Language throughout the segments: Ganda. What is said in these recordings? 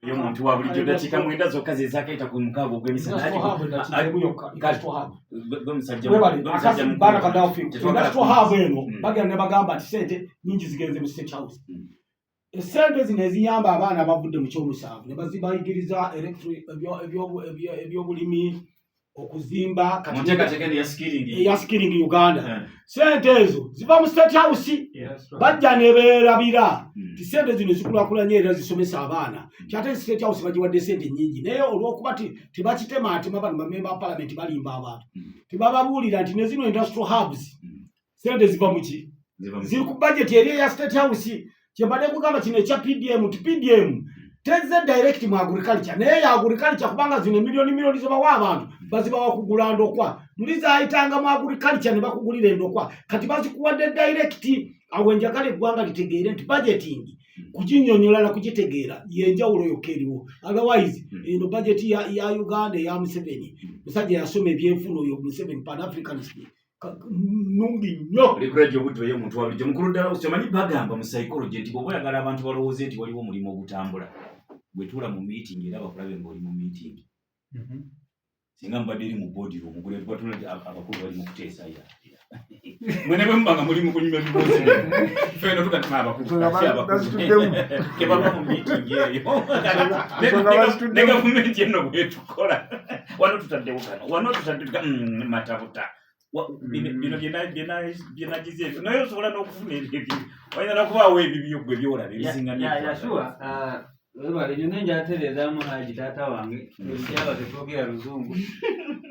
Yo muntu wa bulijjo dakika mwenda zokka ze zakaita ku mukaago ogw'emisana bana Kadafi Industrial Hub eno bagenda ne bagamba ati ssente nyingi zigenze mu State House. Essente zino eziyamba abaana abavudde mu ky'omusanvu ne bazibayigiriza ebyobulimi okuzimba ya skilling Uganda. Sente ezo ziva mu State House bajja ne beerabira ti sente zino zikulaakulanye era zisomesa abaana kyate State House bagiwadde sente nyingi naye olw'okuba tebakitemaatema bano bamemba Parliament balimba abantu tebababuulira nti ne zino industrial hubs sente ziva mu ki ziri ku budget eri eya State House. Kyembadde kugamba kino ekya PDM PDM teze direct mu agriculture naye ya agriculture kubanga zino milioni zibawa abantu bazibawa kugula ndokwa muliza ayitanga mu agriculture ne bakugulira endokwa kati bazikuwadde direct awo njagala eggwanga litegeere nti budgeting kukinyonyola na kukitegeera yenjawulo yokeriwo otherwise eno budget ya Uganda ya Museveni musajja yasoma ebyenfuno yo Museveni Pan Africanist nungi nnyo likurajja obudde oyo omuntu wabulijjo mukulu ddala okimanyi bagamba mu psychology nti bw'oba oyagala abantu balowooze nti waliwo omulimu ogutambula bwe tuula mu meeting era bakulabe ng'oli mu meeting singa mubadde eri mu board room gule batula abakulu bali mu kuteesa mwene bwe mubanga muli mu kunyuma ebibuuzi feno tugatuma abakulu ke baba mu meeting eyo ne gavumenti eno bwetukola wano tutaddewo kano wano tutadde matabuta bino byenagize ebyo naye osobola n'okufuna ebyo oyina n'okubaawo ebibyo gwe byolaba ebisinga webale nyo nenjatereezaamu Haji taata wange ebyaba tetwogera Luzungu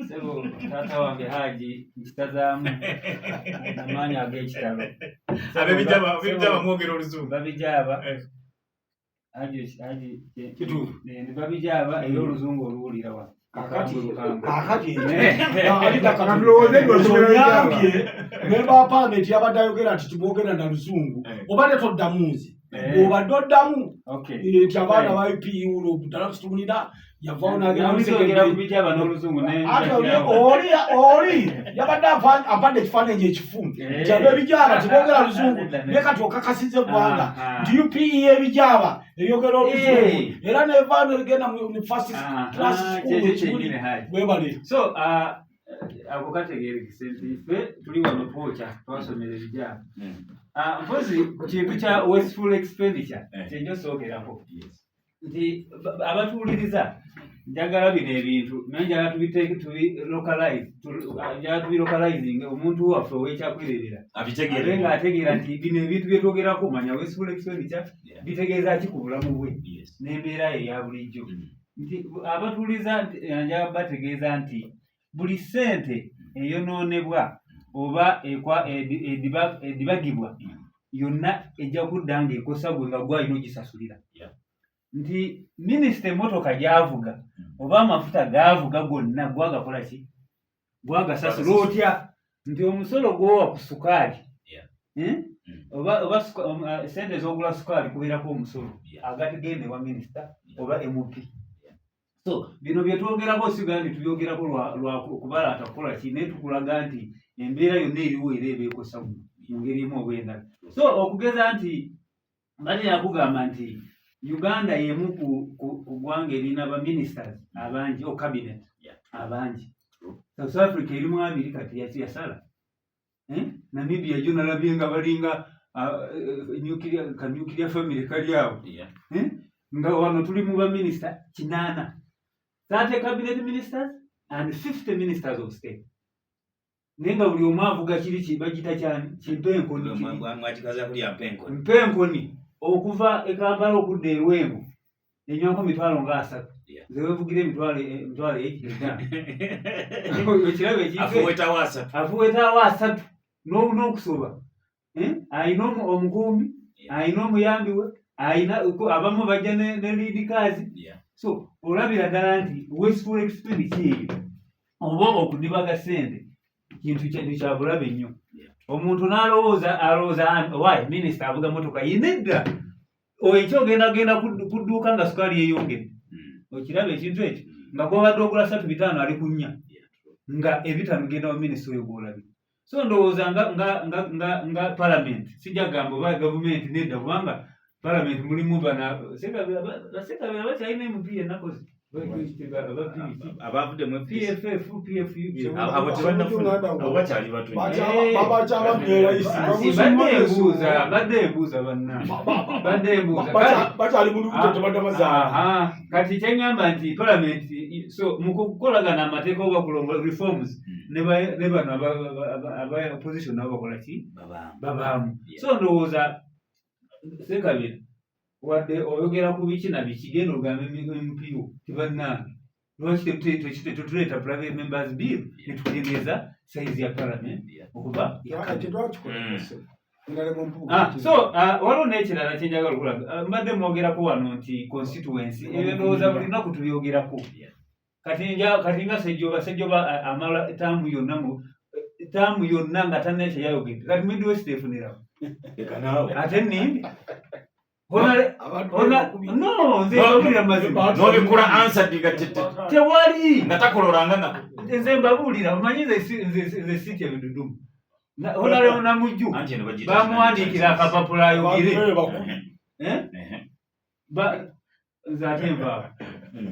sebo taata wange Haji nkitazaamu amaanyi ag'ekitalo abebijaba mwogera Oluzungu babijaba Haji babijaba era Oluzungu oluwulira wa kakati memba Parliament yabadde ayogera nti tubogera na Luzungu obadde toddamuzi obadde oddamu nti abaana ba UPU ddala tutunira yavaawo oli yabadde ampadde ekifaananyi ekifu kyaba ebijaaba tibogera Luzungu naye kati okakasiza eggwanga nti UPE ebijaba eyogera Oluzungu era nevaano egenda mu first class school webale so ako kategeerekese nti ffe tuli wano pooca twasomera ebijaba mpozi ku kintu kya wasteful expenditure kyenjo soogerako nti abatuwuliriza njagala bino ebintu naye njagala tubilocalizing omuntu waffe ow'ekyakwererera ate ng'ategeera nti bino ebintu byetwogerako manya wasteful expenditure bitegeeza ki ku bulamu bwe n'embeera ye eya bulijjo nti abatuwuliriza njagala bategeeza nti buli ssente eyonoonebwa oba edibagibwa yonna ejja kudda ng'ekosa gwe nga gwalina ogisasulira nti minisita emmotoka gy'avuga oba amafuta g'avuga gonna gwagakola ki gwagasasula otya nti omusolo gwowa ku sukaali oba sente ez'ogula sukaali kubeerako omusolo agategendewa minisita oba MP. So bino byetwogerako siga nti tubyogerako lwa kubalaata kukola ki naye tukulaga nti embeera yonna eriwo era ebeekosa mu ngeri emu oba endala. So okugeza nti bali yakugamba nti Uganda yemu ku ggwanga erina baministers abangi o cabinet abangi. South Africa erimu 2 kati yasala. Namibia gyo nalabye nga balinga nuclear family kali awo. Nga wano tuli mu baminister 8. 30 cabinet ministers and 50 ministers of state. Nenga buli omu avuga kiri bagita kyani kimpenkoni mwatikaza kulya mpenkoni okuva e Kampala okudda e Lwengo enyanko mitwalo nga 3 zewevugire mitwalo ekigenda ekirabe afuweta wa 3 n'okusoba ayina omukumbi ayina omuyambi we ayina abamu bajja ne lead kazi. So olabira ddala nti wasteful expenditure eyo oba okudibaga ssente kintu kya bulabe nnyo. Omuntu n'alowooza why minisita avuga motoka yenedda ekyogenda kudduuka nga sukaali yeeyongedde okiraba ekintu ekyo nga gwobadde ogula 3-5 ali ku 4 nga ebitano genda wa minisita oyo gwolabye. So ndowooza nga Parliament sijja gamba oba gavumenti nedda kubanga parliament mulimu bana seka bakyalina MP nakozi abavudde mu PFF PFU abo bakyali batu badde mbuuza banna bakyali buli buto tebadde kati kyeŋŋamba nti parliament so mu kukolagana amateeka oba kulonga reforms ne bano aba opposition nabo bakola ki babaamu so ndowooza Ssekabira wadde oyogera ku biki na biki genda ogamba MPO tibannange lwaki tetuleeta private members bill netukendeeza saizi ya parliament okuba so waliwo n'ekirala kyenjagala okulaga mbadde mwogerako wano nti constituency ebyo ndowooza buli lunaku tubyogerako kati nga sejjoba amala taamu yonna nga tanneekye yayogedde kati midwest efunirawo ate nimbi nobikula ansadiga tewali nga takololanga nako nze mbabuulira omanyi nze siti ebidudumu honalewo namujju bamuwandiikira akapapula ayogere nze ate nvaawo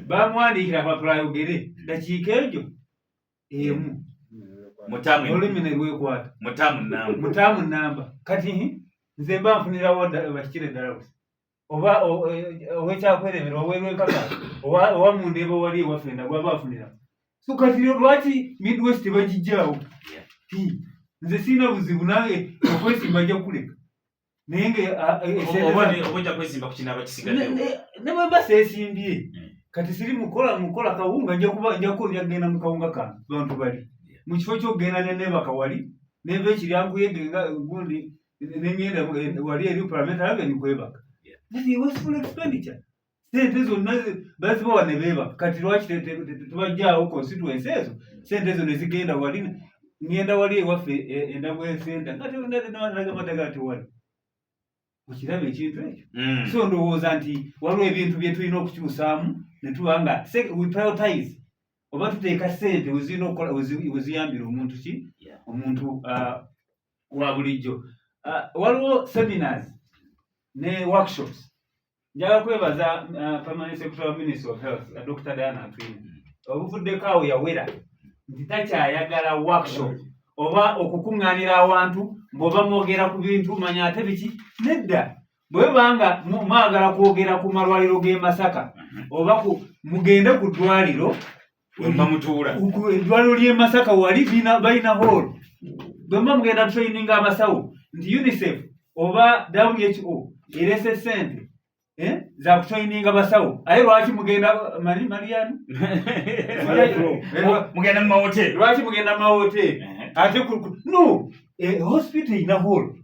bamuwandiikira akapapula ayogere dakiika egyo emu olulimi ne lwekwata mutaamu namba kati nze mba nfunirawo bakikire ddala busa oba owekyakweremera owerwenkaka owa mundeeba wali ewaffe nagwa bafunirawo so kati lwaki midwest bagijjaawo nze sirina buzibu nange okwesimba nja kuleka naye ne bweba seesimbye kati siri mukola kawunga nja kugenda mu kawunga kange bantu bali mu kifo kyokugenda nenebaka wali neva ekiryankuyege nga gundi nengenda wali eri parliamentary avenue kwebaka that is wasteful expenditure sente zonna bazibawa ne beebaka kati lwaki tubajjaawo constituency ezo sente ezo nezigenda wali ngenda wali ewaffe endabwe senta nga tenagamadaga tewali okiraba ekintu ekyo so ndowooza nti waliwo ebintu bye tulina okukyusaamu ne tuba nga we prioritize oba tuteeka sente wezirina okukola weziyambira omuntu ki omuntu wa bulijjo waliwo seminars ne workshops njaga kwebaza permanent secretary of ministry of health Dr. Diana Atwine obuvuddeko awo yawera nti takyayagala workshop oba okukuŋŋaanira awantu bw'oba mwogera ku bintu manya ate biki nedda bwe banga mwagala kwogera ku malwaliro g'e Masaka oba mugende ku ddwaliro eddwaliro ly'e Masaka wali balina hall bwemba mugenda training abasawo nti UNICEF oba WHO erese sente za kutraininga basawo aye lwaki mugenda Mariani mugenda mu mahoteli lwaki mugenda mu mahoteli ate no hospital ina hall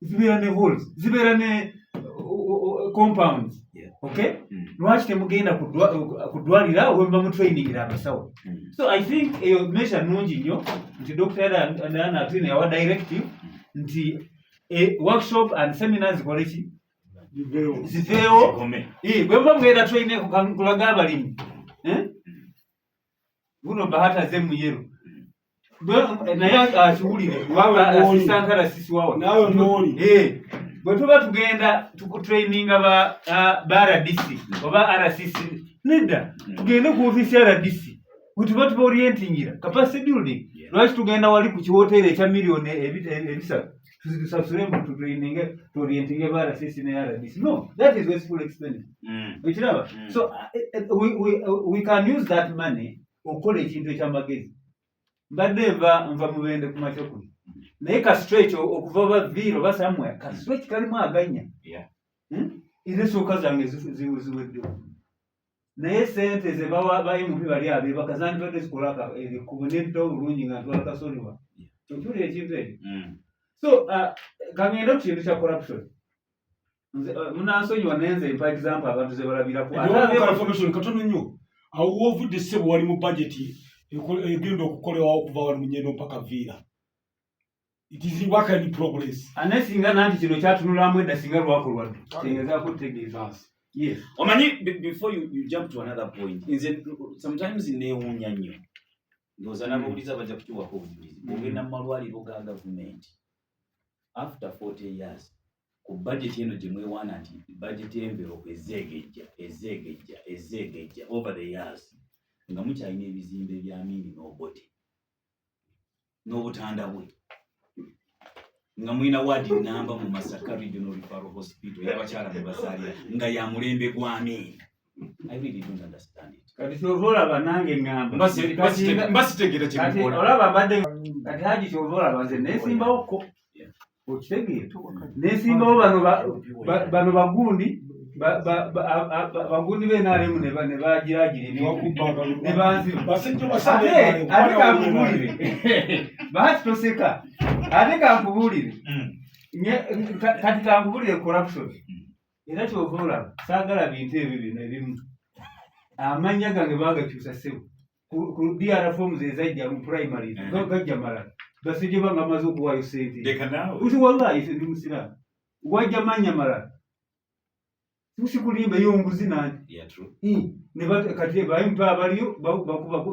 zibeera ne halls zibeera ne compounds okay lwaki temugenda kudwalira wemba mu training abasawo so I think eyo measure nungi nnyo nti Dr. Diana Atwine yawa directive nti workshop and seminars zikoleki ziveewo bwemba mugenda training kulaga abalimi buno bahata ze muyero naye akiwulire asisantara sisi wawa nawe noli bwe tuba tugenda tukutraininga ba RDC oba RCC nedda tugende ku ofisi ya RDC wetuba tuba orientingira capacity building lwaki tugenda wali ku kiwoteri ekya miliyoni ebisatu tusasure mu tutraininge tuorientinge ba RCC ne RDC no that is wasteful expenditure ekiraba so we can use that money okukola ekintu ekyamagezi mbadde nva mubende ku makyokuli naye ka stretch okuva baviro basamwe ka stretch kalimu aganya ezesooka zange ziweddewo naye sente ze bayimupi bali abe bakazani badde zikolaka kubu nedda obulungi nga ntwala kasonibwa okyuli ekintu ekyo so kangenda ku kintu kya corruption munansonyiwa nenze mpa example abantu ze balabiraku katono nnyo awo wovudde ssebo wali mu budgeti egenda okukolewa okuva wali munyendo mpaka viira it is what kind of progress ane singa nanti kino kyatunulamu edda singa lwakolwadde kitegeeza kutegeeza yes omanyi before you jump to another point nze sometimes neewuunya nnyo ndowooza n'abawuliza bajja kukiwako obujulizi ogenda mu malwaliro ga gavumenti after 40 years ku budget eno gye mwewaana nti budget envelope ezeegejja over the years nga mukyalina ebizimbe bya Amini n'Obote n'obutanda bwe nga mulina wadi namba mu Masaka Regional Referral Hospital y'abakyala mu bazaalira nga ya mulembe gwa Amini. I really don't understand it. Kati kyovola banange ngamba mbasitegera kyemukola olaba mbadde kati haji kyovola banze nesimbawo ko okitegeera nesimbawo bano bagundi bagundi b'NRM ne bagiragira ne banziba ate kankubulire bahati toseka ate kankubulire kati kankubulire corruption era kyovola saagala bintu ebyo bino ebimu amanya gange bagakyusa ssebo ku DR forms ezajja mu primary gajja malala basije banga amaze okuwayo sente uti wallahi ndi musira wajja manya malala usikulimba yonguzi nani ne kati bayimpa abaliyo bakuba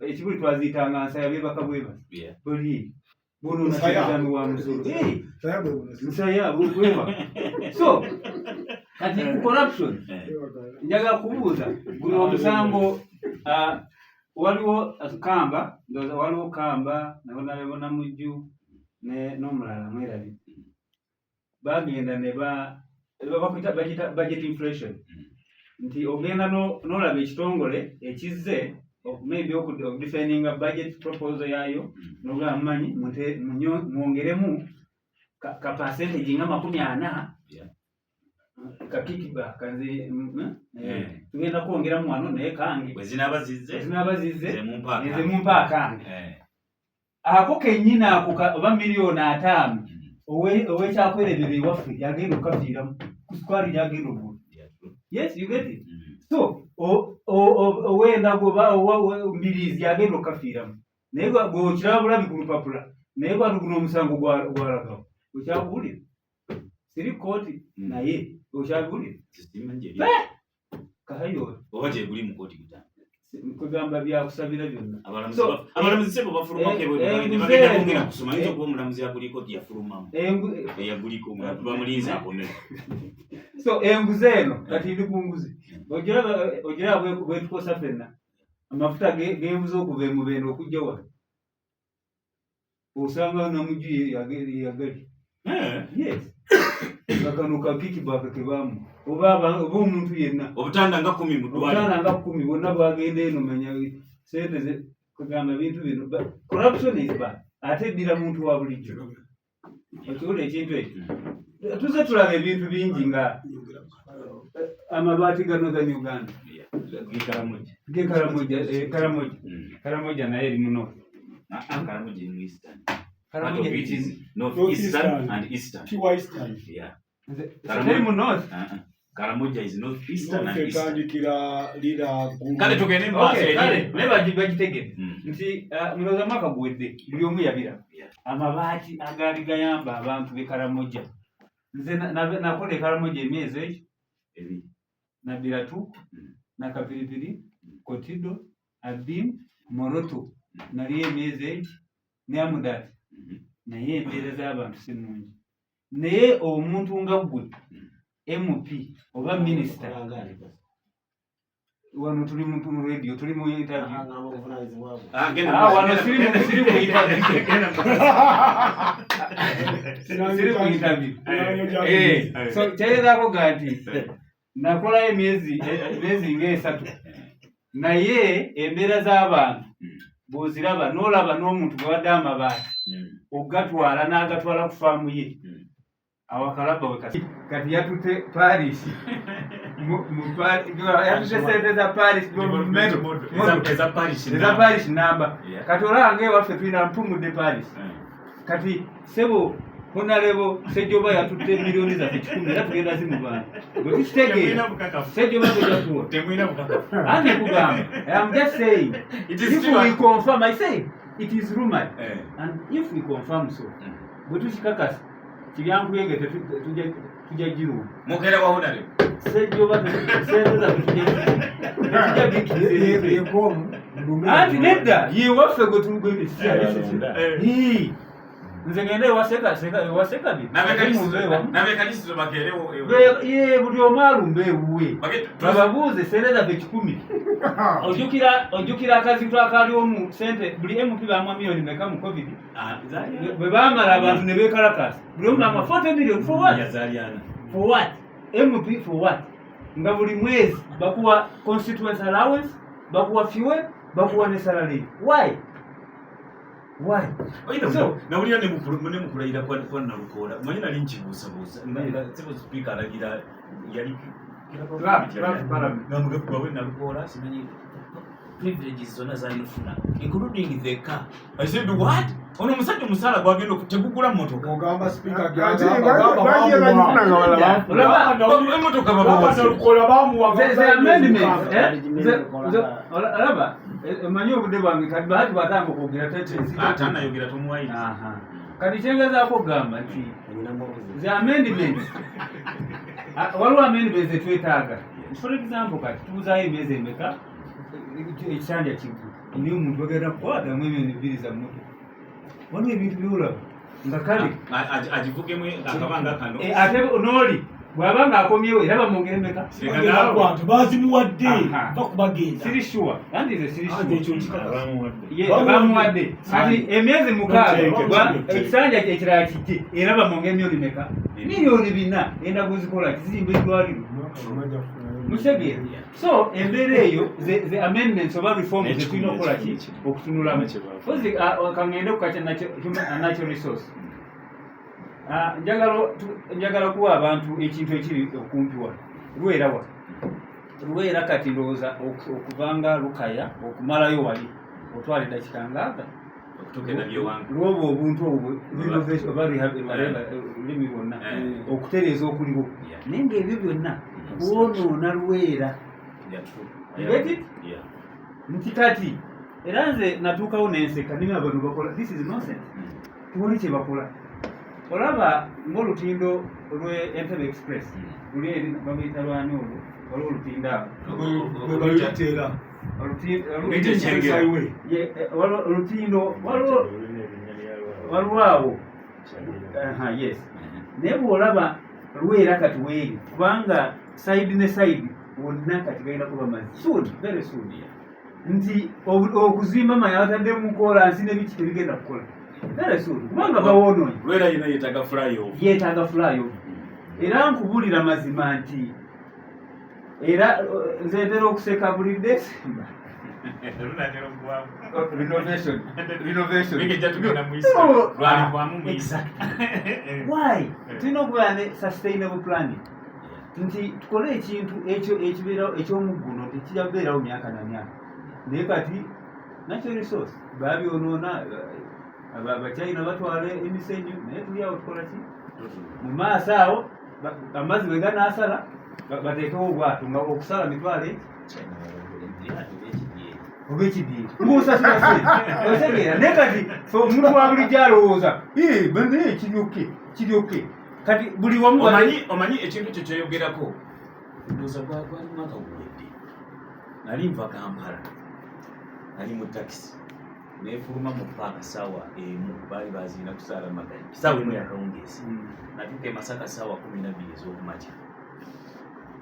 ekibuli twazitanga nsaya bebakabweba bali bono nasayami wa musoro nsaya bweba so kati corruption njaga kubuuza guli omusango waliwo kamba nabona mujju n'omulala mwerabi bagenda ne bakwita budget inflation nti ogenda n'olaba ekitongole ekizze maybe okudefendinga budget proposal yayo n'ogamba mumanyi mwongeremu ka percentage nga 40 kakikiba kanzi tugenda kwongeramu wano naye kange wezinabazizze nze mumpa kange ako kennyina ako oba $5,000,000 owekyakwelebera ewaffe yagenda okafiiramu ku sukali yagenda ogula. Yes, you get it. So owenda goba mbiriizi yagenda okafiiramu naye gweokiraba bulabi ku lupapula naye gwanuguno omusango gwalagawo okyabuwulira siri kooti naye okyabuwulira kahayo oba gyeguli mu kooti gutanga kugamba byakusabira byonna abalamuzi sebo bafulumako nebagenda bongera kusoma ayinza okuba omulamuzi yaguliko yafulumamu eyaguliko bamulinza akomere. So enguzi eno kati ndi ku nguzi ogiraba bwetukosa ffenna amafuta genvuze okuva emubendo okujja wano osanga namugyu yagali yes bakano kakikibaka kebamu oba omuntu yenna obutanda nga 10 mu ddwaliro bonna bwagenda eno manya sente kugamba bintu bino corruption is bad ate eddira muntu wa bulijjo okiwula ekintu ekyo tuze tulaba ebintu bingi nga amabaati ga Northern Uganda Karamoja naye eri muno Karamoja in Eastern Karamoja North-Eastern and Eastern. Yeah. Karamoja is North-Eastern and Eastern. Kale tugende mbase bagitege nti muloza mwaka gwedde buli omu yabira amabaati agaali gayamba abantu be Karamoja. Nze nakola Karamoja emyezi ebiri nabira tu nakapiripiri Kotido Abim Moroto nali emyezi ne Amudati naye embeera z'abantu si nnungi naye omuntu nga ggwe MP oba minisita wano tuli mu radio tuli mu interview wano siri mu interview so kyayezako ganti nakola emyezi ng'esatu naye embeera z'abantu bw'oziraba n'olaba n'omuntu gwe wadde amabaati ogatwala n'agatwala ku faamu ye awakalaba we kati yatute Paris yatute sente za Paris eza Paris namba kati olanga ewaffe tulina mpumudde Paris kati sebo honarebo Sejjoba yatutte miliyoni za 10 era tugenda zimubana bwe tukitegeera Sejjoba tujatuwa ane kugamba I'm just saying if we confirm I say it is rumored and if we confirm so bwe tukikakasa kibyankuyege tujja jiru mugere wa honarebo Sejjoba sente za tujja bikizeye anti nedda ye waffe gwe tulugwe nze ngende waseka bi nabe kalisi bakelewo ye buli omwalu mbewe bababuze seneza be 10 ojukira akazi twakali omu sente buli MP bamwa milioni meka mu covid bwe bamala abantu ne bekalakasa buli omu bamwa 40 million for what for what MP for what nga buli mwezi bakuwa constituency allowance bakuwa fuel bakuwa ne salary why so na uli ne mukulayira kwa na lukola mwenye nali nchibusa nga sebo speaker alagira yali na mugakuba we na lukola simanyi privileges zona za inufuna including the car. I said what? Ono musajja musala gwagenda okutegukula motoka. Ogamba speaker motoka baba lukola bamuwa alaba manyo obudde bwange kati bahati batambo kwogera tete atana yogera tomuwaire kati kyengezaako okugamba nti the amendment waliwo amendment zetwetaaga for example kati tubuzaayo emyezi emeka ekisanja kiggwe niyo omuntu bagenda kukwata mu emyezi 2 za mmotoka waliwo ebintu byolaba nga kale agivugemu akabanga kano ate n'oli bw'aba ng'akomyewo era bamwongere meka bazimuwadde bakubagenda siri sure anti nze siri sure bamuwadde kati emyezi 6 ekisanja ekirala kijje era bamwongere milioni meka milioni 4 enda kuzikola kizimba eddwaliro mutegeera so embeera eyo the amendments oba reforms zetulina okukola ki okutunulamu kozi kangende kukaca natural resource njagala kuwa abantu ekintu ekiri okumpi wano Luweera kati ndowooza okuvanga Lukaya okumalayo wali otwala eddakika ngaaga lwoba obuntu obwo olulimi lwonna okutereeza okuliwo naye ngaebyo byonna kwonoona Luweera nti kati era nze natuukawo nenseka nime abantu bakola this is nonsense tubone kye bakola olaba ng'olutindo lwe Entebbe Express luli eri babuyita lwani olwo waliwo olutindo awo olutindo waliwo awo yes naye bw'olaba Luweera kati weeri kubanga side ne side wonna kati gayina kuba soon very soon nti okuzimba manya bataddemu kolansi n'ebiki tebigenda kukola very soon kubanga bawoononye Luweera yina yeetaaga flyover era nkubulira mazima nti era nze ntera okuseka buli December why tulina okubeera ne sustainable planning nti tukole ekintu ekyo ekibeerawo ekyomugguno tekijja kubeerawo myaka na myaka naye kati natural resource babyonoona abachina batwala emisenyu naye tuli awo tukola ki mu maaso awo amazzi bwe ganaasala bateekewo obwato nga okusala mitwale oba ekidiiro ngusaotegeera naye kati omuntu wa bulijjo alowooza bane kiryoke kati buli wamu omanyi ekintu kyo kyoyogerako ndowooza gwali mwaka guwedde nali nva Kampala nali mu takisi nefuluma mu paaka saawa emu baali baziina kusaala maganya saawa emu yakawungeezi natuuka e Masaka saawa 12 ez'okumakya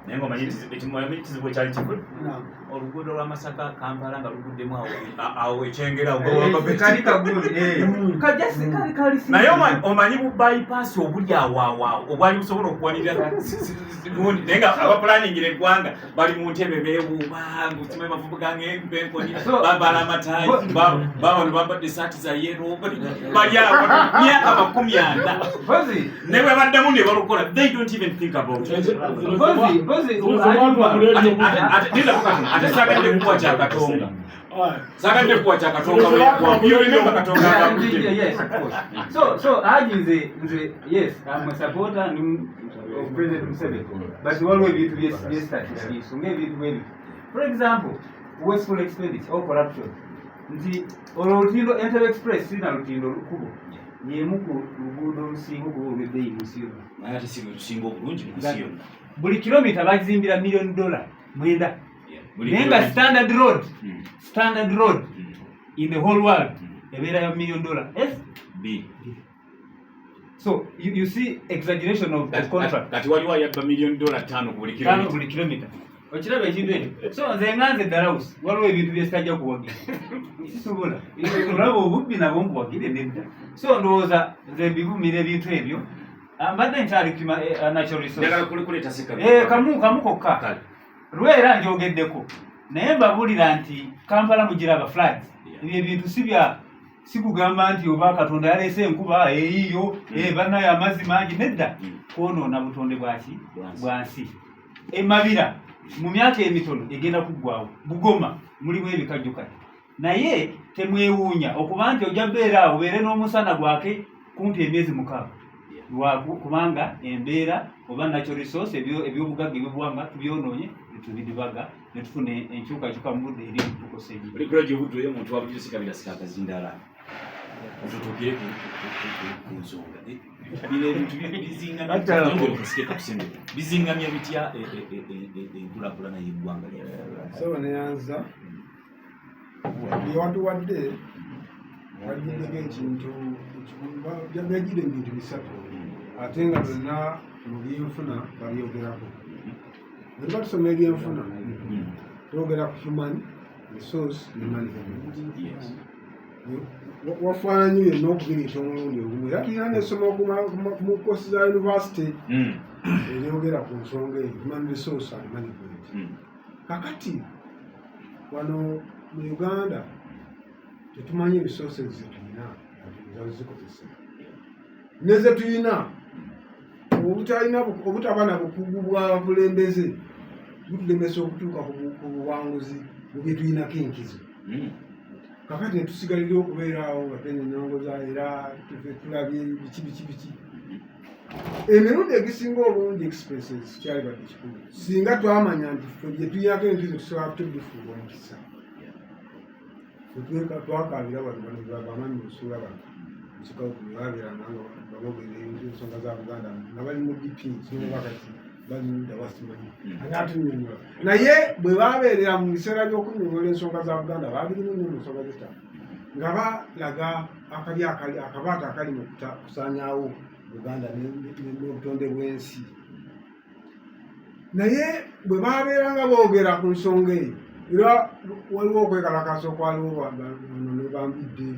naye ngaomanyi ekizibu ekyali kikulu oluguudo lwa Masaka Kampala nga luguddemu awo ekyengera naye omanyi bu bypass obuli awoawo obwali busobola okuwanirira gundi naye nga abapulaningire eggwanga bali mu ntebe beewuuba ngusimu emavubu gange benkoni bambala amatayi babano bambadde saati za yero bali awo myaka 40 naye bwe baddemu ne balukola they don't even think about it. Ate sagadde kuwa kya Katonga. Sagadde kuwa kya Katonga you remember Katonga. Yes, of course. So nze yes, I'm a supporter of President Museveni. But waliwo ebintu byestatistics ng'ebintu bwebi. For example, wasteful expenditure or corruption. Nti olutindo Entebbe Express sina lutindo lukubo. Yemu ku luguudo olusinga okuba olw'ebbeeyi mu nsi yonna. Naye ate si lusinga obulungi mu nsi yonna. Buli kilomita bazimbira $1 million 9. Naye nga standard road in the whole world ebeera ya $1 million. B. So you see exaggeration of contract. Kati waliwo ayabba $5 million ku buli kilometer. Okiraba ekintu ekyo. So nze nganze Dallas waliwo ebintu bye sitajja kuwagira. Sisobola. Olaba obubbi nabo mbuwagire nedda. So ndowooza nze mbivumira ebintu ebyo. Mbadde nkyali natural resource. Njagala kuleeta seka. Kamu kokka. Lwera njogeddeko. Naye mbabulira nti Kampala mugiraba floods. Ebintu sikugamba nti oba Katonda yaleese enkuba eyiyo bannayo amazzi mangi nedda kwonoona butonde bwansi. Emabira mu myaka emitono egenda kuggwawo. Bugoma mulimu ebikajjukanye. Naye temwewuunya okuba nti ojja beera awo obeere n'omusana gwake kumpi emyezi 6. Kubanga embeera oba natural resource ebyobugagga ebyobuwangwa tubyonoonye tubidibaga ne tufuna enkyukakyuka mu budde eri tukosa ebibi. Buli kula gy'obudde oyo omuntu wabulijjo sikabira sikakazindala. Tutugire ku nsonga. Bino ebintu bizingamya bitya enkulaakulana y'eggwanga lyaffe. So neyanza byewatuwadde wagiddeko ekintu byagire ebintu bisatu ate nga byonna mu byenfuna babyogerako. Bwe tuba tusoma ebyenfuna twogera ku human resource ne management. Wafaananyi byonna okubireeta omulundi ogumu era tulina n'essomo mu koosi za university eryogera ku nsonga eyo human resource and management. Kakati wano mu Uganda tetumanyi resources zetulina zazikozesa ne zetulina obutaba na bukugu bwa bulembeze butulemesa okutuuka ku buwanguzi mu bye tulinako enkizo. Kakati netusigalira okubeera awo nga twenyonyongoza era tulabye biki emirundi egisinga obulungi expresses kyali badde kikulu singa twamanya nti ffe bye tulinako enkizo tusobola tubifuula omukisa twakabira bamanyi musuula bano kikababeeranga nga bamogera ensonga za Buganda nga bali mu DP sinobakati balinda wasimanyi anatunyonyola naye bwe babeerera mu biseera by'okunyonyola ensonga za Buganda babirimu nnyo mu nsonga z'ettaka nga balaga akabaata akali mu kusaanyaawo Buganda n'obutonde bw'ensi. Naye bwe babeeranga boogera ku nsonga eyo era waliwo okwekalakasa okwaliwo ne bambidde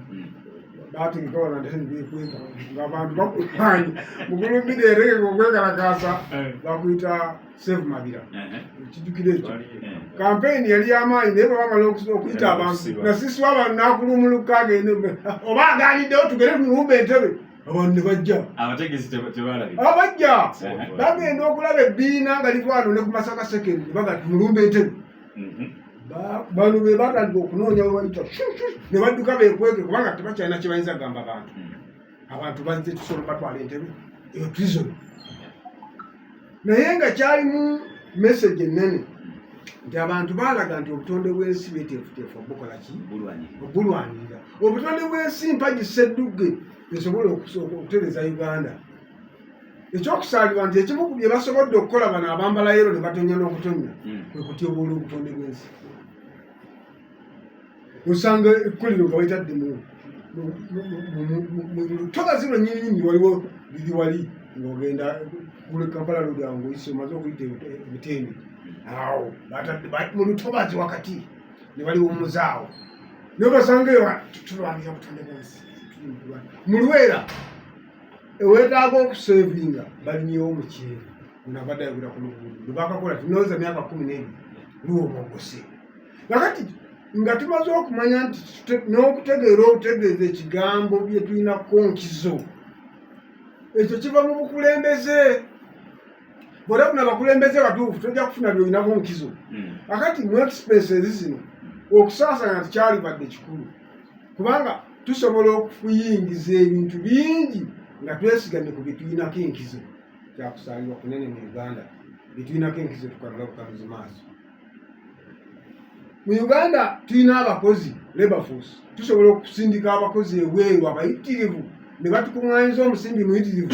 bategeka wanandebikweka ng'abantu bakumanyi mukulumbide eregeka okwekalakasa bakuyita Save Mabira kijjukira ekyo kampeyini yali y'amaanyi naye bwebamala okuyita abantu nasiswa abantu n'akulumuluka agende oba aganiddewo tugere tulumba entebe abantu ne bajja abajja bagenda okulaba ebbiina nga livaano ne ku Masaka Second ne baga tumulumba entebe bano be batandika okunoonya we bayita ne badduka beekweke kubanga tebakyalina kye bayinza kugamba abantu bazze tusobola batwala entebe eyo prison naye nga kyalimu message ennene nti abantu baalaga nti obutonde bw'ensi beteefuteefu obukola ki obulwanirira obutonde bw'ensi mpagi Ssedduge esobole okutereza Uganda. Ekyokusaalirwa nti ekimu ku bye basobodde okukola bano abambala yero ne batonya n'okutonya kwe kutyoboola obutonde bw'ensi. Osanga ekkolero nga wetadde mu lutoga zino nnyinnyinyi waliwo liri wali ng'ogenda kule Kampala Road awo ng'oyise omaze okuyita ebitende awo batadde mu lutobazi wakati ne baliwo omuzaawo naye basanga eyo tulwanira obutonde bw'ensi. Mu Lwera eweetaaga okusevinga balinyewo omuceere nabadde ayogera ku luguudo lwe bakakola tunooza myaka 12 luwo omogose kakati nga tumaze okumanya nti n'okutegeera obutegeeza ekigambo bye tulinako nkizo ekyo kiva mu bukulembeze bw'ola funa abakulembeze batuufu tojja kufuna by'olinako nkizo kakati mu expenses zino okusaasanya nti kyalibadde kikulu kubanga tusobola okuyingiza ebintu bingi nga twesigamye ku bye tulinako enkizo kyakusaalirwa kunene mu Uganda bye tulinako enkizo tukalala bukaluzi maaso. Mu Uganda tulina abakozi labor force tusobola okusindika abakozi ebweru abayitirivu ne batukuŋŋaanyiza omusimbi muyitirivu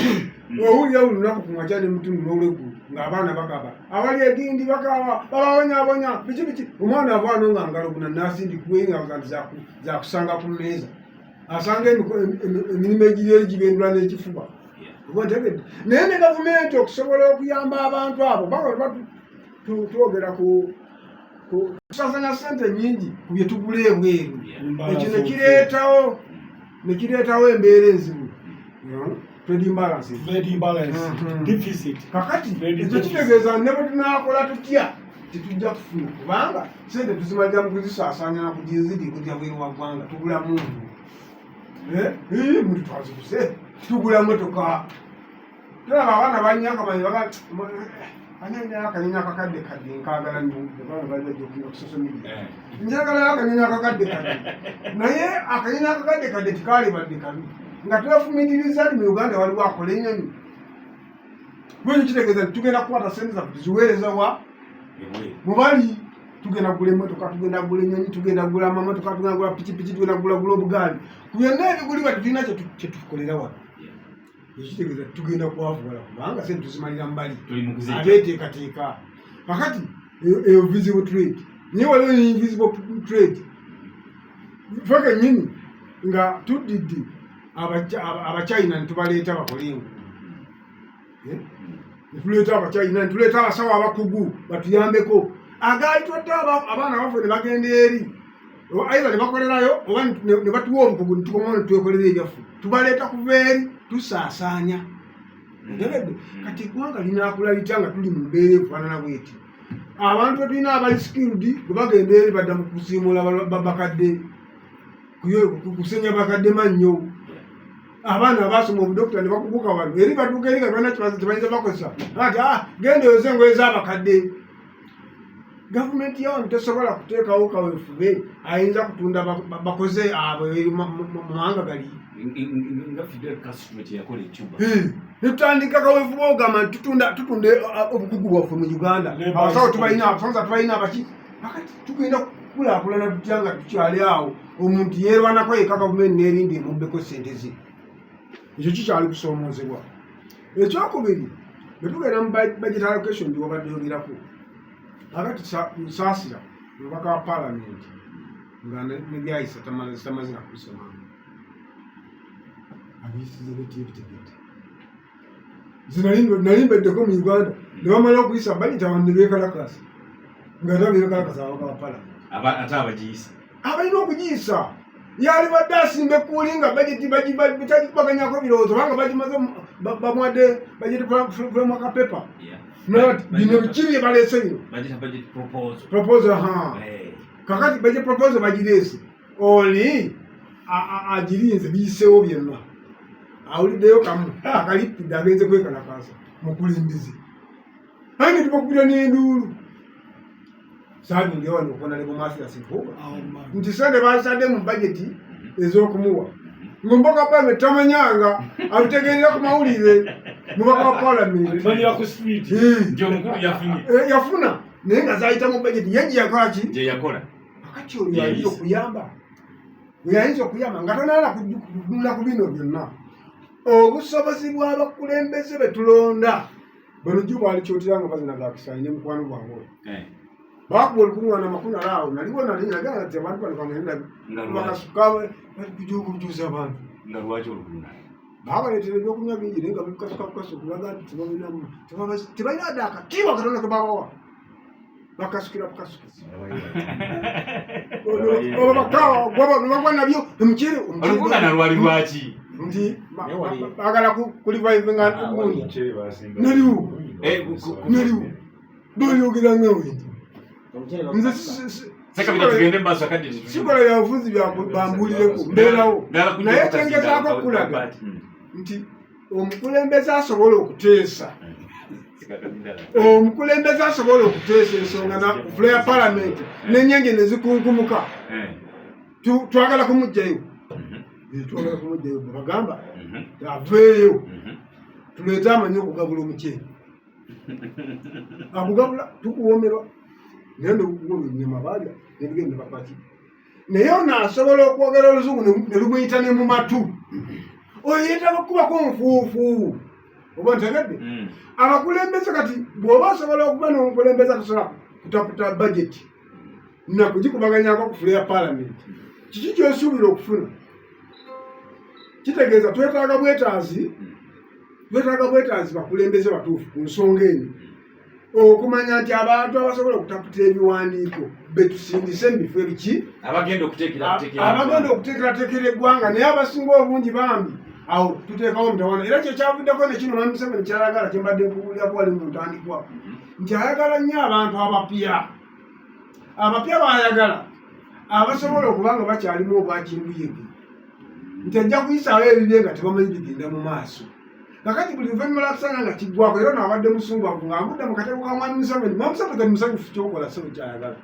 owulira buli lunaku ku makya ne mutundu n'olweggulu ng'abaana bakaba abali egindi bakaba babawonyabonya biki omwana avaano nga ngalobuna n'asindikibwenga nti zakusanga ku mmeeza asanga emirimu egiri eri gibendula n'ekifuba obategedde naye ne gavumenti okusobola okuyamba abantu abo baba twogera ku kusasanya ssente nyingi ku bye tugula ebweru ekyo nekireetawo embeera enzibu trade imbalance deficit. Kakati ekyo kitegeeza ne bwe tunaakola tutya tetujja kufuna kubanga ssente tuzimalira mu kuzisaasaanya na kugizidi kutya bweru wa ggwanga tugula muntu mutu twazibuse tugula motoka tulaba abaana banyakamanyi akanyenya akakadde kadde nkagala abaana bali bajja okunywa ku social media njagala akanyenya akakadde kadde naye akanyenya akakadde kadde tikaali badde kabi nga twefumitiriza mu Uganda waliwo akola ennyonyi bwekyo kitegeeza nti tugenda kukwata sente zaffe tuziweereza wa mubali tugenda kugula emmotoka tugenda kugula ennyonyi tugenda kugula amamotoka tugenda kugula pikipiki tugenda kugula obugaali ku byonna ebigulibwa tetulina kyetukolera wano ekitegeeza tugenda kwavuwala kubanga sente tuzimalira mubali abeeteekateeka kakati eyo visible trade naye waliwo invisible trade feka ennyini nga tudidde abachina netubaleeta bakolengo netuleeta abachina netuleeta abasawo abakugu batuyambeko agaali twadde abaana baffe ne bagenda eri aitha ne bakolerayo oba ne batuwa obukugu netukomawo netwekolera ebyaffe tubaleeta kuva eri tusaasaanya otegedde kati eggwanga linakula litya nga tuli mu mbeera efaanana bweti abantu betulina abali skilled bwe bagenda eri badda mu kusiimula bakadde kusenya bakadde mannyo abaana abasoma obudokita ne bakubuka wano eri batuuka eri nga tebana tebayinza bakozesa ati genda oyoze engoye z'abakadde gavumenti yawantu tesobola kuteekawo kaweefube ayinza kutunda bakoze abo mu mawanga gali netutandika kaweefube ogamba nti tutunda obukugu bwaffe mu Uganda abasawo tubalina abaki akati tugenda kukulaakulana tutya nga tukyali awo omuntu yeerwanako yeka gavumenti n'erindi emubbeko sente ze ekyo kikyali kusoomoozebwa ekyokubiri netugenda mu budget allocation ndiwabadde yogerako akati nsaasira mubaka wa paalamenti nga nebyayisa tamazira kubisoma abiyisize betyebitegete nalimbeddeko mu Uganda ne bamala okuyisa budget abantu ne beekalakasa nga tabeekalakasa ababaka wa paalamenti ate abagiyisa abalina okugiyisa yali badde asimba ekkuuli nga bajeti baganyako birowoozo kubanga bagimaze bamwadde bajeti framework paper bino biki bye baleese bino proposal kakati budget proposal bagireese oli agirinze biyiseewo byonna awuliddeyo kamu akalipidde agenze kwekalakaasa mukulembeze aye netubakubira n'enduulu saabinge wano okona lebomathira simpuga nti sente basadde mu bajeti ez'okumuwa ngomboka pame tamanyanga abitegerera ku mawulire mubaka wa paalamenti yafuna naye nga zayita mu bajeti yeji yakolaki gyeyakola akati oyo yayinza okuyamba weyayinza okuyamba nga tonaala kudula ku bino byonna obusobozi bw'abakulembeze betulonda bano jjo bwali kyotiranga bazinagakisaayi ne mukwano gwange oyo bakuba olukungaana makumi alaawo naliwo nagala nti abantu bano bangenda bakasuka kujuza abantu nga lwaki olukungaana babaleetera ebyokunywa bingi naye nga bikasuka kukasuka kulaga nti tebalina adde akatiibwa katonda ke babawa bakasukira bukasukizi nebagwa nabyo emukyere olukungaana lwali lwaki nti bagala kulivayivinga gundi naliwo boyogera ngawe sikola byabufuzi bambulireko mbeerawo naye kyengezaako okulaga nti omukulembeze asobola okuteesa ensonga na fula ya paalamenti n'ennyenge ne zikunkumuka twagala kumugjayo bagamba aveeyo tuleete amanyi okugabula omukyere akugabula tukuwoomerwa genda okunyama balya nebigende bapaki naye onaasobola okwogera oluzungu ne lumuyita ne mu matu oyo yeetaaga okukubako nfuufu oba ntegedde abakulembeze kati bw'oba asobola okuba n'omukulembeze atasobola kutaputa bajeti nakugikubaganyako kufula ya paalamenti kiki kyosuubira okufuna kitegeeza twetaaga bwetaazi Twetaaga bwetaazi bakulembeze batuufu ku nsonga eno. Okumanya nti abantu abasobola okutaputa ebiwandiiko betusindise mu bifo ebiki abagenda okuteekerateekera eggwanga naye abasinga obungi bambi awo tuteekawo mutawana era kyekyavuddeko nekino Mwami Museveni kyayagala kyembadde mpulira kwali mu ntandikwa nti ayagala nnyo abantu abapya baayagala abasobola okuba nga bakyalimu obwakimbuyege nti ajja kuyisaawo ebibye nga tebamanyi bigenda mu maaso. Kakati buli luvannyuma lwakusanga nga kiggwako era n'abadde musumbuavu ng'agudde mu katego ka Mwami Museveni. Mwami Museveni kati musanyufu ky'okola sebo kyayagala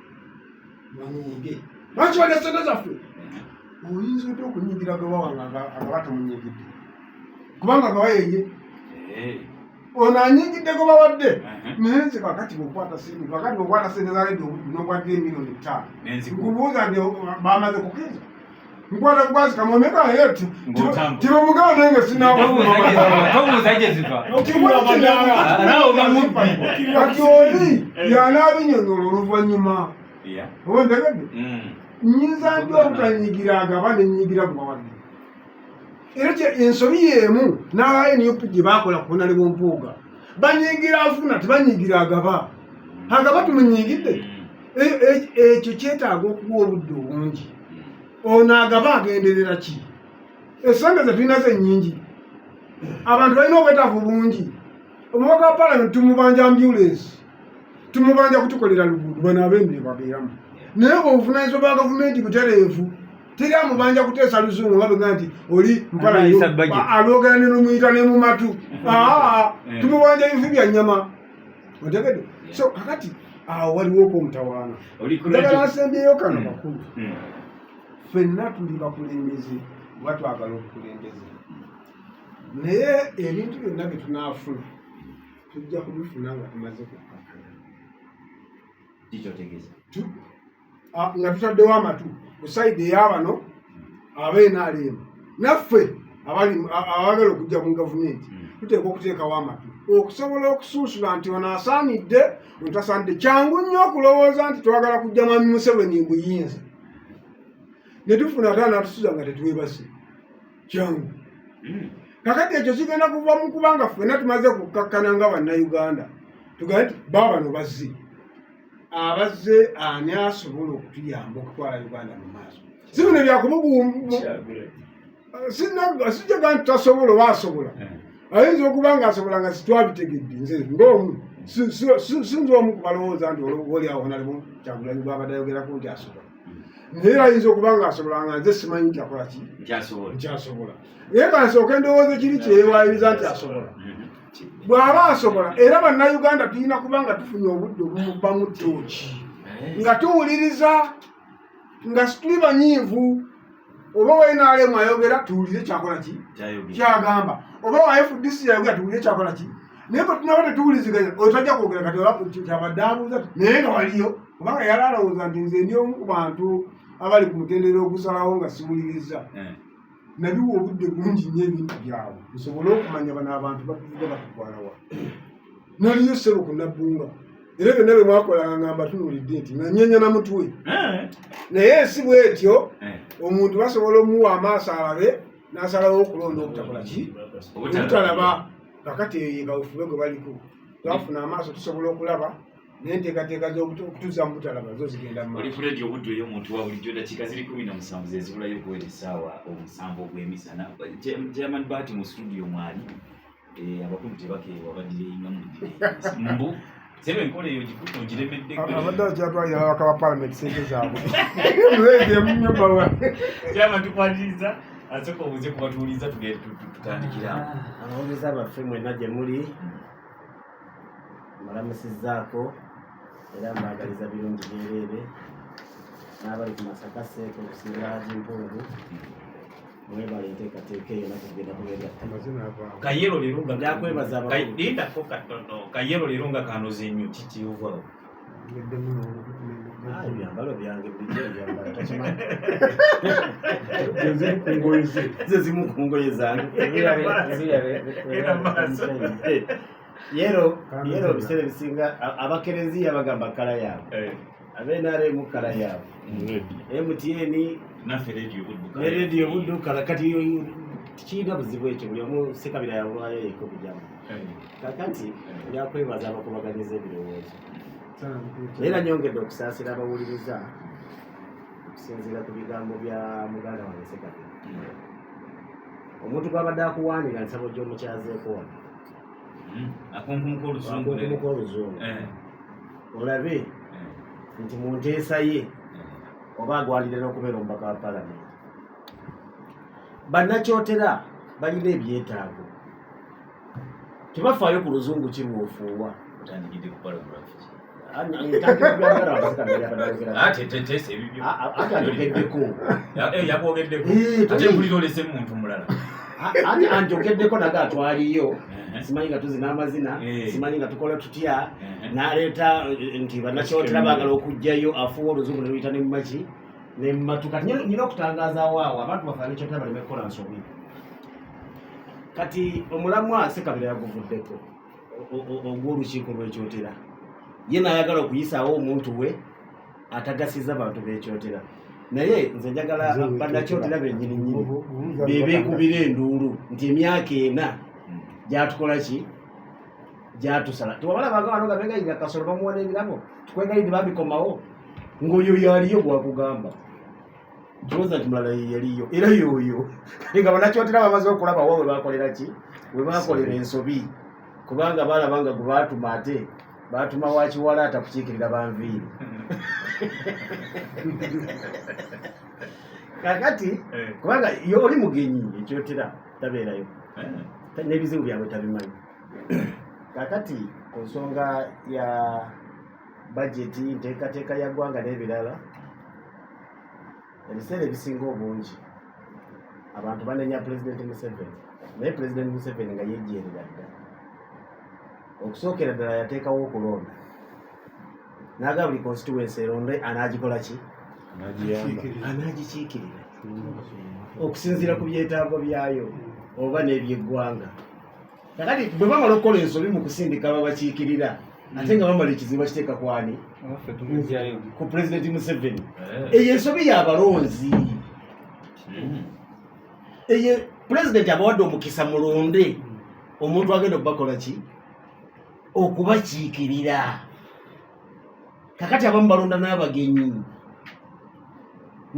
mwanyige lwaki walya ssente zaffe oyinza otya okunyigira gawawa nga batamunyigidde kubanga gawayeye ono anyigidde gwe bawadde naye nze kakati bwokwata ssente za ledio n'okwadde emiliyoni 5 nkubuuza nti bamaze kukkiriza nkwata kukwasi kamomeka yeti tibamugaba naye nga sinakati oli yanaabinyonyola oluvannyuma oba ntegedde nyinza nti obutanyigira agaba nenyigira gubawadde era ensobi yeemu n'aba NUP gye bakola kubona ne bompuuga banyigira afuna tebanyigira agaba tumunyigidde ekyo kyetaaga okuwa obudde obungi ono agaba agenderera ki esente ze tulina ze nnyingi abantu balina obwetaavu bungi omubaka wa palamenti tumubanja ambulensi tumubanja kutukolera luguudo bano ab'embire babeeramu naye bw'obuvunaanyizibwa bwa gavumenti butereevu teri amubanja kuteesa luzungu nga bwega nti oli alwogera ne lumuyita ne mu matu tumubanja bifu bya nnyama otegedde so kakati awo waliwoko omutawaana njagala asembyeyo kano bakulu ffenna tuli bakulembeze oba twagala okukulembeze naye ebintu byonna bye tunaafuna tujja kubifuna nga tumaze kukkakana nga tutaddewo amatu ku sayidi ey'abano ab'NRM naffe abagala okujja mu gavumenti tuteekwa okuteekawo amatu okusobola okusunsula nti ono asaanidde ontasaanidde kyangu nnyo okulowooza nti twagala kujja Mwami Museveni buyinza ne tufuna ate n'atusuza nga tetuwebase kyangu kakati ekyo kigenda kuva mu kubanga ffenna tumaze kukkakkana nga bannayuganda tugabe nti baabano bazze abazze ani asobola okutuyamba okutwala Uganda mu maaso si bino sijjaga nti tasobola oba asobola ayinza okuba nga asobola nga sitwabitegedde nze ng'omu sinza omu kubalowooza nti oliawo honalemu Kyagulanyi gwabadde ayogerako nti asobola naye ayinza okuba nga asobola nga nze simanyi nti akola ki nkyasobola naye kansooke ndowooza kiri kyewayiriza nti asobola bw'aba asobola era bannayuganda tulina kuba nga tufunye obudde obumuba mu ttooki nga tuwuliriza nga situli banyiivu oba wainaalemu ayogera tuwulire kyakola ki kyagamba oba wa FDC yayogera tuwulire kyakola ki naye bwe tunaba tetuwuliziganya otajja kwogera kati kyabadde abuuza naye nga waliyo kubanga yali alowooza nti nze ndi omu ku bantu abali ku mutendera ogusalawo nga siwuliriza nabiwa obudde bungi nnyo ebintu byabwe nsobole okumanya bano abantu batuvuga batutwalawa naliyo ssebo ku Nabbunga era byonna bye mwakolanga ngamba tunuulidde nti nanyenya na mutwe naye si bwetyo omuntu basobola omuwa amaaso alabe n'asalawo okulonda obutakola ki obutalaba kakati engawufube gwe baliko twafuna amaaso tusobola okulaba n'enteekateeka z'okutuuza mu butalaba zo zigenda mu maaso. Oli Fred obudde oyo omuntu wa bulijjo dakiika ziri 17 ze zibulayo okuwera essaawa 7 ogw'emisana. Chairman Bahati mu studio mwali abakulu tebakeewa badireyinga mbu sebe enkola eyo gikutonjiremedde abadde akyatwalira ababaka ba palamenti sente zaabwe mulege munyumba wa Chairman tukwatiriza asooka obuze kubatuuliza tutandikiramu abawuliza baffe mwenna gye muli mbalamusizzaako era mbaagaliza birungi byereere n'abali ku Masaka Seeko okusinga Impungu mwebale enteekateeka eyo nakugenda kubegatta Kayero leero nga byakwebaza lindako katono Kayero leero nga kanoze nnyo kikiyovaawo ebyambalo byange bulijjo ebyambala takimanyi ze zimu ku ngoye zange yero biseera bisinga abakereziya bagamba kala yaabwe ab'NRM kala yaabwe MTN naffe ne rediyo budduka kati tikirina buzibu ekyo buli omu Ssekabira yabulwayo yeko kujamu kakati yakwebaza abakubaganyiza ebirowoozo era nyongedde okusaasira abawuliriza okusinziira ku bigambo bya muganda wange Ssekabira omuntu gwabadde akuwaanira nsabo gy'omukyazeeko wano akunkumka oluzungu olabe nti mu nteesa ye oba agwalire n'okubeera omubaka wa palamenti bannakyotera balina ebyetaago tebafaayo ku luzungu kibuufuuwa otandikidde ku paragraph anjogeddeko naga atwaliyo simanyi nga tuzina amazina simanyi nga tukola tutya naleeta nti bannakyotera baagala okujjayo afuwa oluzungu neluyita nemumaki nemumatuka nina okutangaaza waawo abantu bafe nekyotera baleme kukola nsobi kati omulamwa Ssekabira yaguvuddeko ogw'olukiiko lw'ekyotera ye naayagala okuyisaawo omuntu we atagasiza bantu b'ekyotera naye nze njagala bannakyotera bennyininyini bebeekubira enduulu nti emyaka 4 gyatukola ki gyatusala tewabalabanga wano nga begayirira kasolo bamuwa n'ebirabo tukwegayirire babikomawo ng'oyo yaliyo gwakugamba kiroza nti mulala yaliyo era yoyo nga bannakyotera bamaze okulabawo we bakolera ki we bakolera ensobi kubanga balaba nga gwe baatuma ate batuma wakiwala atakukiikirira banviiri kakati kubanga yo oli mugenyi ekyotera tabeerayo n'ebizibu byabwe tabimanyi kakati ku nsonga ya bajeti nteekateeka ya ggwanga n'ebirala ebiseera ebisinga obungi abantu banenya pulezidenti Museveni naye pulezidenti Museveni nga yejjeerera dda okusookera ddala yateekawo okulonda naga buli constituency eronde anaagikola ki anaagikiikirira okusinziira ku byetaago byayo oba n'ebyeggwanga kakati bwe bamala okukola ensobi mu kusindika babakiikirira ate nga bamala ekizibu bakiteeka kwani ku pulezidenti Museveni eyo ensobi y'abalonzi eyo pulezidenti abawadde omukisa mulonde omuntu agenda okubakola ki okubakiikirira kakati abamu balonda n'abagenyi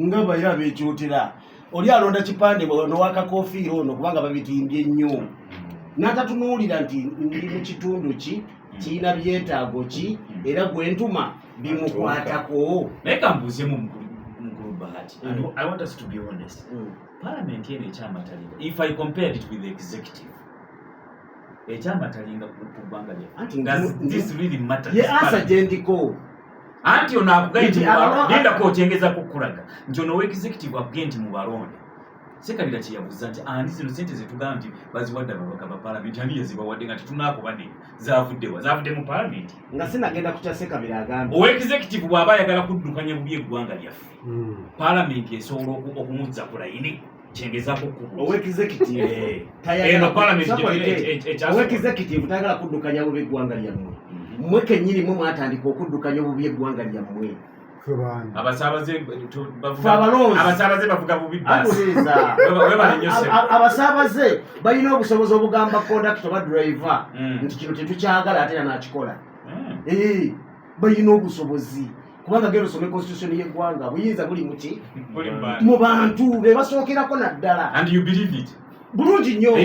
nga bayira abeekyotera oli alonda kipande nowakakofiira ono kubanga babitimbye nnyo n'atatunuulira nti ndi mu kitundu ki kirina byetaago ki era gwentuma bimukwatako naye kambuuzemu mukulu Bahati I want us to be honest parliament yene ekyamatalinga if I compare it with the executive ekyamatalinga ku ggwanga lye does this really matter ye asa gyendiko anti ono akugaye nti genda kwotengeza kukulaga nti ono executive akugaye nti mubalonde Ssekabira kyeyabuuza nti ani zino sente zetugamba nti baziwadde ababaka ba palamenti ani yezibawadde nga tetunaako bane zavudde mu palamenti nga sinagenda kutya Ssekabira agambe oweexecutive bw'aba ayagala kuddukanya bubi eggwanga lyaffe palamenti esobola okumuzza ku layini kyengezako oweexecutive tayagala kuddukanya bubi eggwanga lyammwe mmwe kennyini mwe mwatandika okuddukanya obubi eggwanga lyammwe abasaabaze bavuga bubi abasaabaze balina obusobozi obugamba kondakita oba driver nti kino tetukyagala ate nakikola balina obusobozi kubanga genda osome constitution y'eggwanga buyinza buli muki mu bantu be basookerako naddala bulungi nnyo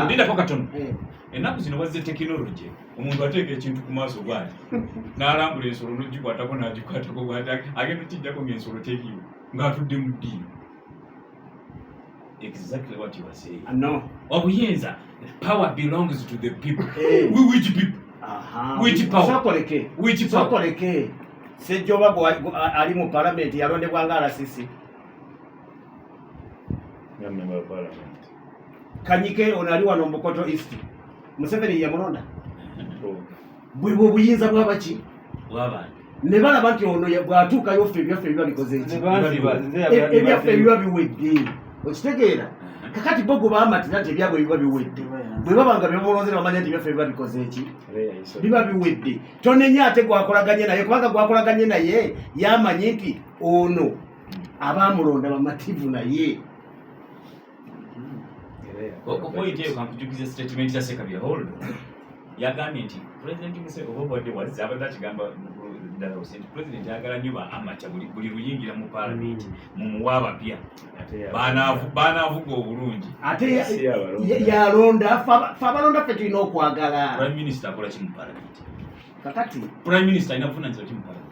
lindako katono ennaku zino wazze tekinologi omuntu ateeka ekintu ku maaso gwati n'alambula ensolo n'ogikwatako n'agikwatako gwati agenda okijjako ng'ensolo teriiwo ng'atudde mu ddiini exactly what you are saying obuyinza power belongs to the people which people which power sokoleke Sejjoba ali mu palamenti yalondebwa nga RCC Kanyike ono ali wano Mukoto East Museveni yamulonda bwe buyinza bwabaki ne balaba nti ono bwatuukayo ffe ebyaffe ebiba bikoze eki ebyaffe ebiba biwedde okitegeera kakati bo gwe baamatira nti ebyabwe biba biwedde bwe baba nga bemulonzera bamanya nti ebyaffe biba bikoze eki biba biwedde tonenya ate gwakolaganye naye kubanga gwakolaganye naye yamanye nti ono abaamulonda bamativu naye point eyo kankujukiza statement ya Ssekabira hold yagambye nti President Museveni obobodde wazza abadde akigamba ddala nti President ayagala nnyo ba amateur buli luyingira mu parliament mumuwa abapya baanaavuga obulungi ate yalonda fe abalonda ffe tulina okwagala Prime Minister akola ki mu parliament kakati Prime Minister alina buvunaanyizibwa ki mu parliament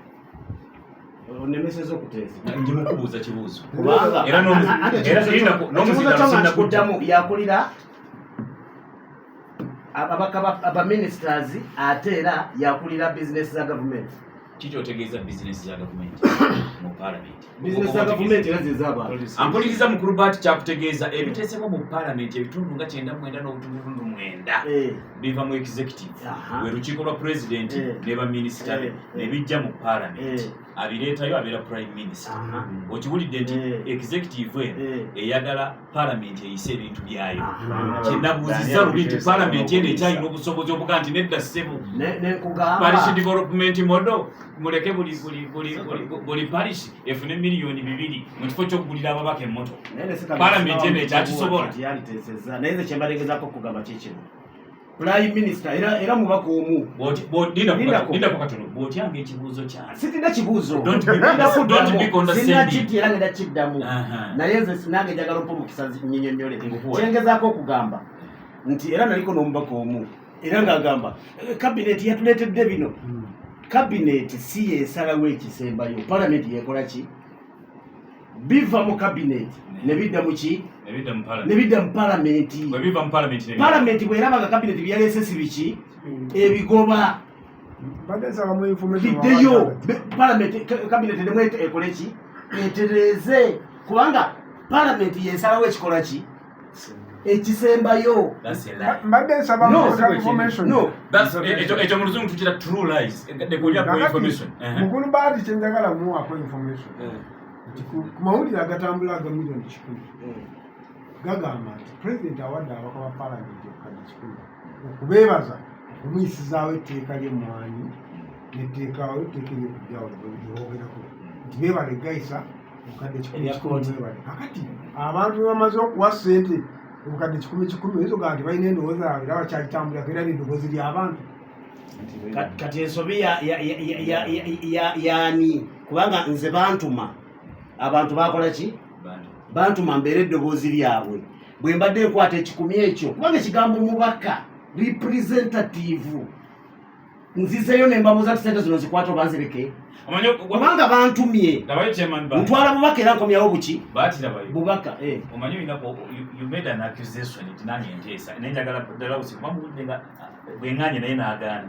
onemeseza okuteesa nje mukubuuza kibuuzo kubanga era n'omuzira kuddamu yakulira ababaka abaministers ate era yakulira business za gavumenti kiki otegeeza business za gavumenti mu parliament business za gavumenti era zez'abantu ampuliriza mukulu Bart kyakutegeeza ebiteesebwa mu parliament ebitundu nga 99 n'obutundu 9 biva mu executive we lukiiko lwa president ne baminisita be ne bijja mu parliament abireetayo abeera prime minister okiwulidde nti executive eyagala parliament eyise ebintu byayo kyenabuuzizza lubi nti parliament eno ekyalina obusobozi obuga nti nedda ssebo parish development model muleke buli parish efune miliyoni 2 mu kifo ky'okugulira ababaka emmotoka parliament eno ekyakisobola naye nze kyembalengezaako okugamba kikino Prime Minister era mubaka omu linda katono bw'otyanga ekibuuzo kyange sitina kibuuzo sina kiti era ngenda kiddamu naye nze nange njagala ompa omukisa nnyinnyonnyole kyengezaako okugamba nti era naliko n'omubaka omu era ng'agamba kabineti yatuleetedde bino kabineti si yesalawo ekisembayo palamenti yekola ki biva mu kabineti ne bidda mu ki ne bidda mu palamenti palamenti bw'erabaga kabineti byaleese si biki ebigoba biddeyo palamenti kabineti nemu ekole ki etereeze kubanga palamenti yesalawo ekikola ki ekisembayo mbadde nsaba ekyo mu luzungu tukira true lies mukulu Bart kyenjagala muwaako information ku mawulire agatambula aga miliyoni 100 gagamba nti president awadde abaka ba palamenti obukadde 100 okubeebaza okumuyisizaawo etteeka ly'emmwanyi netteekawo etteeka eryokujjawulo bwebyogerako nti beebale gayisa obukadde 100 kakati abantu bebamaze okuwa ssente obukadde 100 oyinza ogaa nti balina endowooza yaabwe era bakyalitambulirako era n'eddoboozi ly'abantu kati ensobi yaani kubanga nze bantuma abantu bakola ki bantuma mbeera eddoboozi lyabwe bwe mbadde nkwata ekikumi ekyo kubanga ekigambo mubaka representative nzizeyo ne mbabuuza ti sente zino zikwata oba nzireke kubanga bantumye ntwala bubaka era nkomyawo buki bubaka omanyi you made an accusation nti nange nteesa nenjagala ddala usikumamudde nga bweŋŋanye naye n'agaana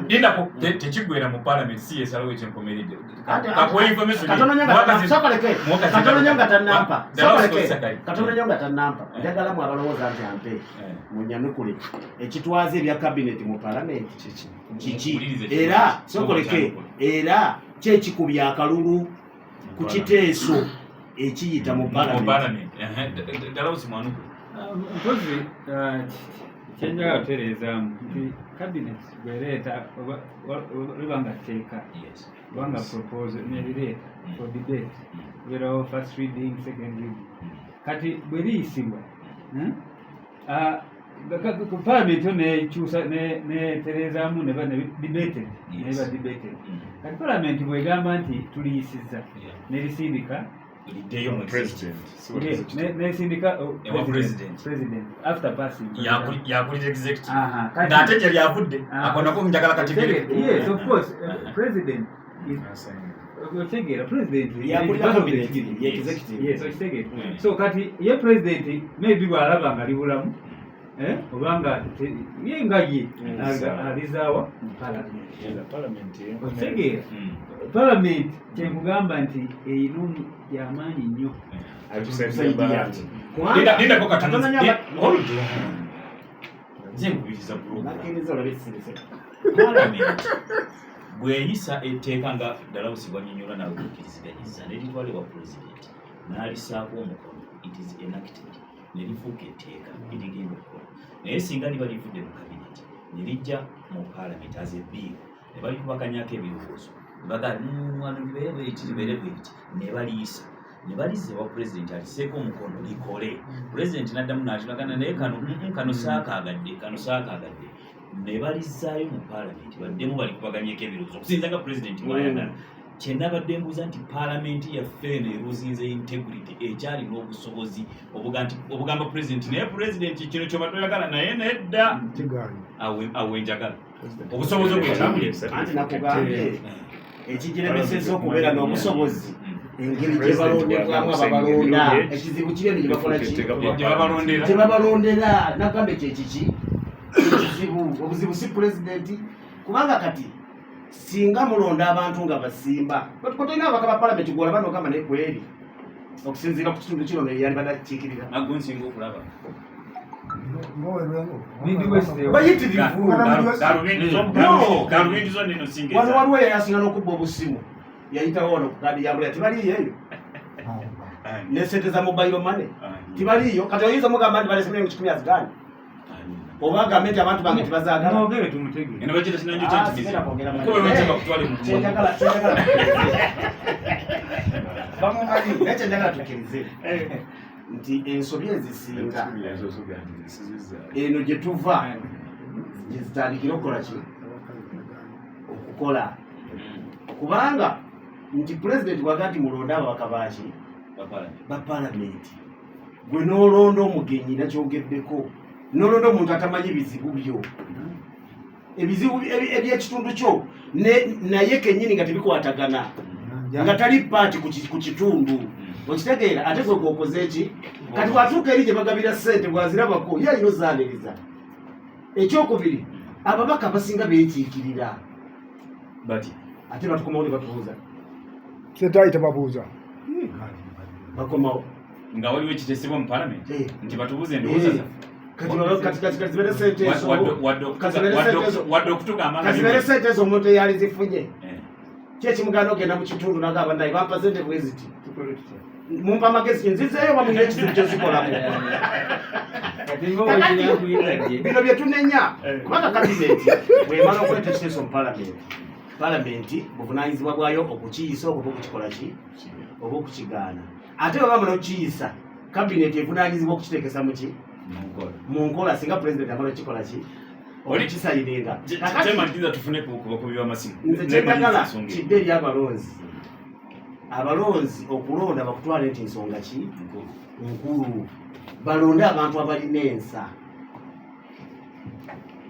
ndindako tekigwera mu parliament si yesalawo ekyenkomeredde katononyo nga tannampa njagalamu abalowooza nti ampe munyanukule ekitwaza ebya kabineti mu parliament kiki era sokoleke era kyekikubya akalulu ku kiteeso ekiyita mu parliament mpozi kyenjagala otereezaamu nti cabinet bwereeta libanga teeka kubanga propose nerireeta for debate werawo first reading second reading kati bwe liyisibwa ku parliament yo nekyusa netereezaamu neba debated neba debated kati parliament bwegamba nti tuliyisizza nerisindika nesindika president after passing yakulira executive ng'ate gye lyavudde akonako njagala kategere yes of course president otegera president yakulira cabinet executive yes otegera so kati ye president maybe bw'alaba nga libulamu obanga ye nga ye alizaawa otegera parliament kyekugamba nti eyino yamaanyi nnyo zenkubiriza parliament bweyisa etteeka nga ddala busibwanyonyola nawe okukiriziganyiza neritwalibwa president n'alisaako omukono it is enacted nerifuuka etteeka erigenda okukola naye singa liba livudde mu kabineti nerijja mu parliament as a bill ne balikubaganyako ebirowoozo baga wano libeere bweti libeere bweti ne baliyisa ne balize wa president aliseeko omukono likole president naddamu n'atulagana naye kano saakaagadde ne balizaayo mu parliament baddemu bali kubaganyeeko ebirowoozo okusinza nga president bwayagala kyenabadde mbuuza nti paalamenti yaffe eno eruzinze integrity ekyalina obusobozi obugamba president naye president kino kyoba toyagala naye nedda awo enjagala obusobozi anti nakugambye ekigiremeseza okubeera n'obusobozi engeri gye balondebwamu ababalonda ekizibu kiri eno gye babalondera nagambe kyekiki obuzibu si pulezidenti kubanga kati singa mulonda abantu nga basimba tolina abaka ba palamenti gwolaba nogamba naye kweri okusinziira ku kitundu kino neyali badakiikirira agunsinga okulaba wano waliwo yayasinga n'okubba obusimu yayitawo wano ku kadi yambula tibaliyo eyo ne sente za mobile money tibaliyo kati oyinza mugamba nti balesomere mu 10 azigani oba agambe nti abantu bange tibazaagala nekyendagala tukkirize nti ensobi ezisinga eno gye tuva gye zitandikira okukola ki okukola kubanga nti pulezidenti bwaga nti mulonda ababaka baki ba palamenti gwe n'olonda omugenyi nakyogeddeko nolonda omuntu atamanyi bizibu byo ebizibu ebyekitundu kyo naye kennyini nga tebikwatagana nga tali paati ku kitundu okitegeera ate gwe gwokoze eki kati bwatuuka eri gye bagabira ssente bwazirabako ye alina ozaaniriza ekyokubiri ababaka basinga beekiikirira ate batukomawo ne batubuuza sentayi tebabuuza bakomawo nga waliwo ekitesebwa mu palamenti nti batubuuze endowooza kazibere sente ezo omuntu eyali zifunye kyekimuganda ogenda mu kitundu nagamba naye bampa sente bweziti mumpa amagezi nzizeeyo bamuna ekizibu kyozikolamu bino byetunenya kubanga kabineti bwemala okuleta ekiteeso mu palamenti buvunanyizibwa bwayo okukiyisa oba okukikola ki oba okukigaana ate bwe bamala okukiyisa kabineti evunanyizibwa okukitekesa muki mu nkola singa pulezidenti amala okikola ki olikisayininga nze kyendagala kidde eri abalonzi okulonda bakutwala nti nsonga ki nkulu balonde abantu abalina ensa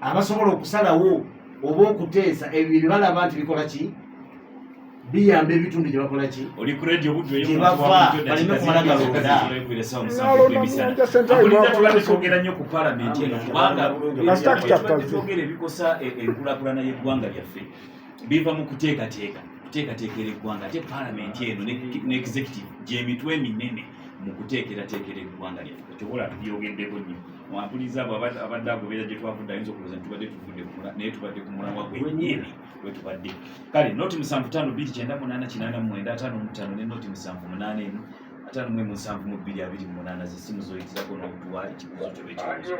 abasobola okusalawo oba okuteesa ebyo bye balaba nti bikola ki biyamba ebitundu gye bakola ki gyebava baleme kumala galonda twogera nnyo ku palamenti eno kubanga twogera ebikosa enkulaakulana y'eggwanga lyaffe biva mu kuteekateekera eggwanga ate palamenti eno ne executive gyemitwe eminene mu kuteekerateekera eggwanga lyaffe kyobola tubyogeddeko nnyo mwampuliza abo abadde agoberera gye twavudde ayinza okulooza nti tubadde tuvudde naye tubadde ku mulamwa gwennyini we tubadde kale noti 755889 ne noti 78 51 52 28 zessimu zoyitirako n'okutuwa ekibuuzo kyo bekibuuzo